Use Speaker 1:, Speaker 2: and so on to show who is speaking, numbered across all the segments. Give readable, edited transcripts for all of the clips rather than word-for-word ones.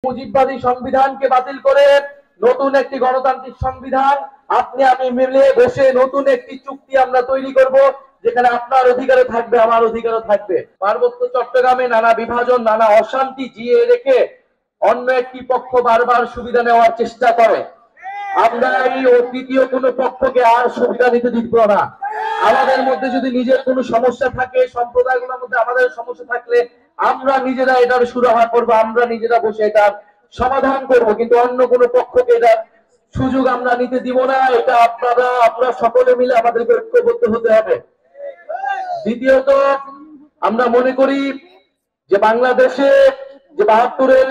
Speaker 1: মুজিববাদী সংবিধানকে বাতিল করে নতুন একটি গণতান্ত্রিক সংবিধান আপনি আমি মিলে বসে নতুন একটি চুক্তি আমরা তৈরি করব, যেখানে আপনার অধিকারও থাকবে, আমার অধিকারও থাকবে। পার্বত্য চট্টগ্রামে নানা বিভাজন, নানা অশান্তি জিয়ে রেখে অন্য একটি পক্ষ বারবার সুবিধা নেওয়ার চেষ্টা করে। আমরা এই তৃতীয় কোনো পক্ষকে আর সুবিধা নিতে দিব না। আমাদের মধ্যে যদি নিজের কোনো সমস্যা থাকে, সম্প্রদায়গুলোর মধ্যে আমাদের সমস্যা থাকলে আমরা নিজেরা এটার সুরাহা করব, আমরা নিজেরা বসে এটার সমাধান করব, কিন্তু অন্য কোনো পক্ষকে এটার সুযোগ আমরা নিতে দিব না। এটা আপনারা সকলে মিলে আমাদেরকে ঐক্যবদ্ধ হতে হবে। দ্বিতীয়ত, আমরা মনে করি যে বাংলাদেশে যে ৭২-এর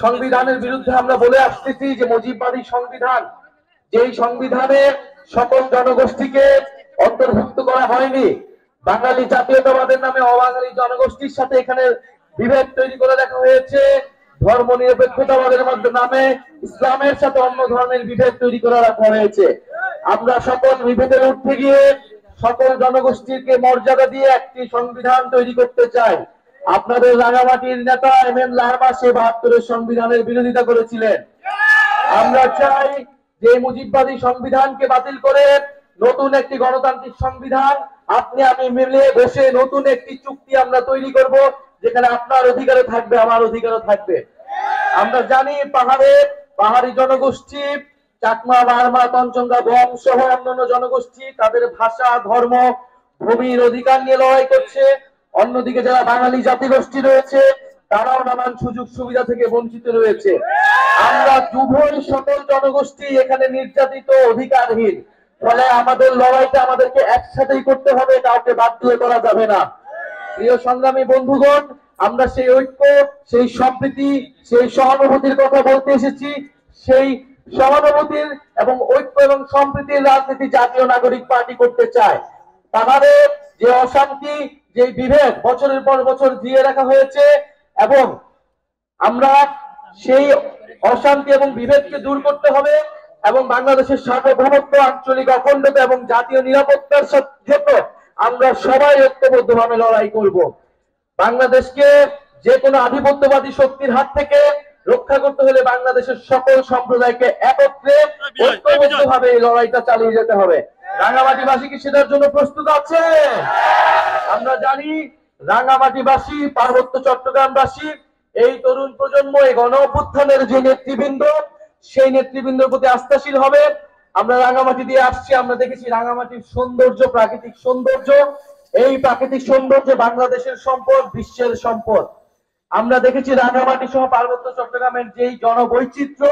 Speaker 1: সংবিধানের বিরুদ্ধে আমরা বলে আসতেছি যে মুজিববাদী সংবিধান, যেই সংবিধানে সকল জনগোষ্ঠীকে অন্তর্ভুক্ত করা হয়নি, বাঙালি জাতীয়তাবাদের নামে অবাঙালি জনগোষ্ঠীর সাথে এখানে বিভেদ তৈরি করে রাখা হয়েছে, ধর্ম নিরপেক্ষতাবাদের নামে ইসলামের সাথে অন্য ধরনের বিভেদ তৈরি করে রাখা হয়েছে। আমরা সকল বিভেদের ঊর্ধ্বে গিয়ে সকল জনগোষ্ঠীকে মর্যাদা দিয়ে একটি সংবিধান তৈরি করতে চাই। আপনাদের রাঙামাটির নেতা এম লারমা সে ৭২-এর সংবিধানের বিরোধিতা করেছিলেন। আমরা চাই যে মুজিববাদী সংবিধানকে বাতিল করে নতুন একটি গণতান্ত্রিক সংবিধান আপনি আমি মিলে বসে নতুন একটি চুক্তি আমরা তৈরি করব, যেখানে আপনার অধিকারও থাকবে, আমার অধিকারও থাকবে। আমরা জানি পাহাড়ি জনগোষ্ঠী চাকমা, মারমা, তঞ্চঙ্গা, বং সহ অন্যান্য জনগোষ্ঠী তাদের ভাষা, ধর্ম, ভূমির অধিকার নিয়ে লড়াই করছে। অন্যদিকে যারা বাঙালি জাতিগোষ্ঠী রয়েছে তারাও নানান সুযোগ সুবিধা থেকে বঞ্চিত রয়েছে। আমরা উভয় সকল জনগোষ্ঠী এখানে নির্যাতিত, অধিকারহীন। ফলে আমাদের লড়াইটা আমাদেরকে একসাথেই করতে হবে, কাউকে বাদ দিয়ে করা যাবে না। প্রিয় সংগ্রামী বন্ধুগণ, আমরা সেই ঐক্য, সেই সম্প্রীতি, সেই সহানুভূতির কথা বলতে এসেছি। সেই সহানুভূতির এবং ঐক্য এবং সম্প্রীতির রাজনীতি জাতীয় নাগরিক পার্টি করতে চায়। তাদের যে অশান্তি, যে বিভেদ বছরের পর বছর জিয়ে রাখা হয়েছে, এবং আমরা সেই অশান্তি এবং বিভেদকে দূর করতে হবে এবং বাংলাদেশের সার্বভৌমত্ব, আঞ্চলিক অখণ্ডতা এবং জাতীয় নিরাপত্তার জন্য আমরা সবাই ঐক্যবদ্ধভাবে লড়াই করব। বাংলাদেশকে যে কোনো আধিপত্যবাদী শক্তির হাত থেকে রক্ষা করতে হলে বাংলাদেশের সকল সম্প্রদায়কে একত্রে ঐক্যবদ্ধভাবে এই লড়াইটা চালিয়ে যেতে হবে। রাঙামাটিবাসী কি সেটার জন্য প্রস্তুত আছে? আমরা জানি রাঙামাটিবাসী, পার্বত্য চট্টগ্রামবাসী, এই তরুণ প্রজন্ম, এই গণ অভ্যুত্থানের যে নেতৃবৃন্দ, সেই নেতৃবৃন্দের প্রতি আস্থাশীল হবে। আমরা রাঙামাটি দিয়ে আসছি, আমরা দেখেছি রাঙামাটির সৌন্দর্য, প্রাকৃতিক সৌন্দর্য। এই প্রাকৃতিক সৌন্দর্য বাংলাদেশের সম্পদ, বিশ্বের সম্পদ। আমরা দেখেছি রাঙামাটি সহ পার্বত্য চট্টগ্রামের যেই জনবৈচিত্র্য,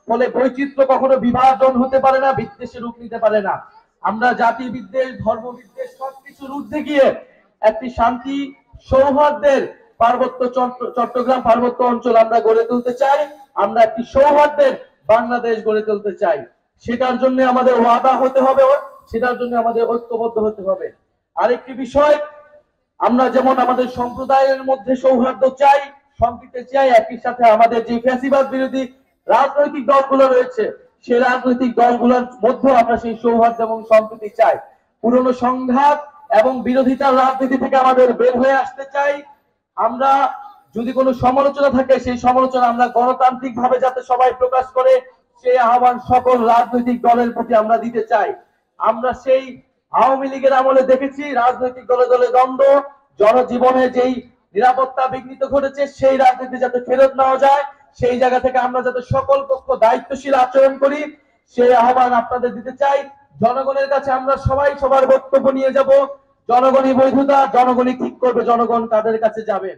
Speaker 1: ফলে বৈচিত্র্য কখনো বিভাজন হতে পারে না, বিদ্বেষের রূপ নিতে পারে না। আমরা জাতি বিদ্বেষ, ধর্ম বিদ্বেষ সবকিছুর ঊর্ধ্বে গিয়ে একটি শান্তি, সৌহার্দ্যের চট্টগ্রাম পার্বত্য অঞ্চল আমরা গড়ে তুলতে চাই। আমরা একটি সৌহার্দ্যের বাংলাদেশ গড়ে তুলতে চাই। সেটার জন্য আমাদের ওয়াদা হতে হবে, সেটার জন্য আমাদের ঐক্যবদ্ধ হতে হবে। আরেকটি বিষয়, আমরা যেমন আমাদের সম্প্রদায়ের মধ্যে সৌহার্দ্য চাই, সম্প্রীতি চাই, একই সাথে আমাদের যে ফ্যাসিবাদ বিরোধী রাজনৈতিক দলগুলো রয়েছে, সেই রাজনৈতিক দলগুলোর মধ্যে আমরা সেই সৌহার্দ্য এবং সম্প্রীতি চাই। পুরনো সংঘাত এবং বিরোধিতার রাজনীতি থেকে আমাদের বের হয়ে আসতে চাই। আমরা যদি কোনো সমালোচনা থাকে, সেই সমালোচনা আমরা গণতান্ত্রিক ভাবে যাতে সবাই প্রকাশ করে, সেই আহ্বান সকল রাজনৈতিক দলের প্রতি আমরা দিতে চাই। আমরা সেই আওয়ামী লীগের আমলে দেখেছি রাজনৈতিক দলে দলে দ্বন্দ্ব, জনজীবনে যেই নিরাপত্তা বিঘ্নিত ঘটেছে, সেই রাজনীতি যাতে ফেরত নেওয়া যায়, সেই জায়গা থেকে আমরা যাতে সকল পক্ষ দায়িত্বশীল আচরণ করি, সেই আহ্বান আপনাদের দিতে চাই। জনগণের কাছে আমরা সবাই সবার বক্তব্য নিয়ে যাব। জনগণই বৈধতা, জনগণই ঠিক করবে জনগণ তাদের কাছে যাবে।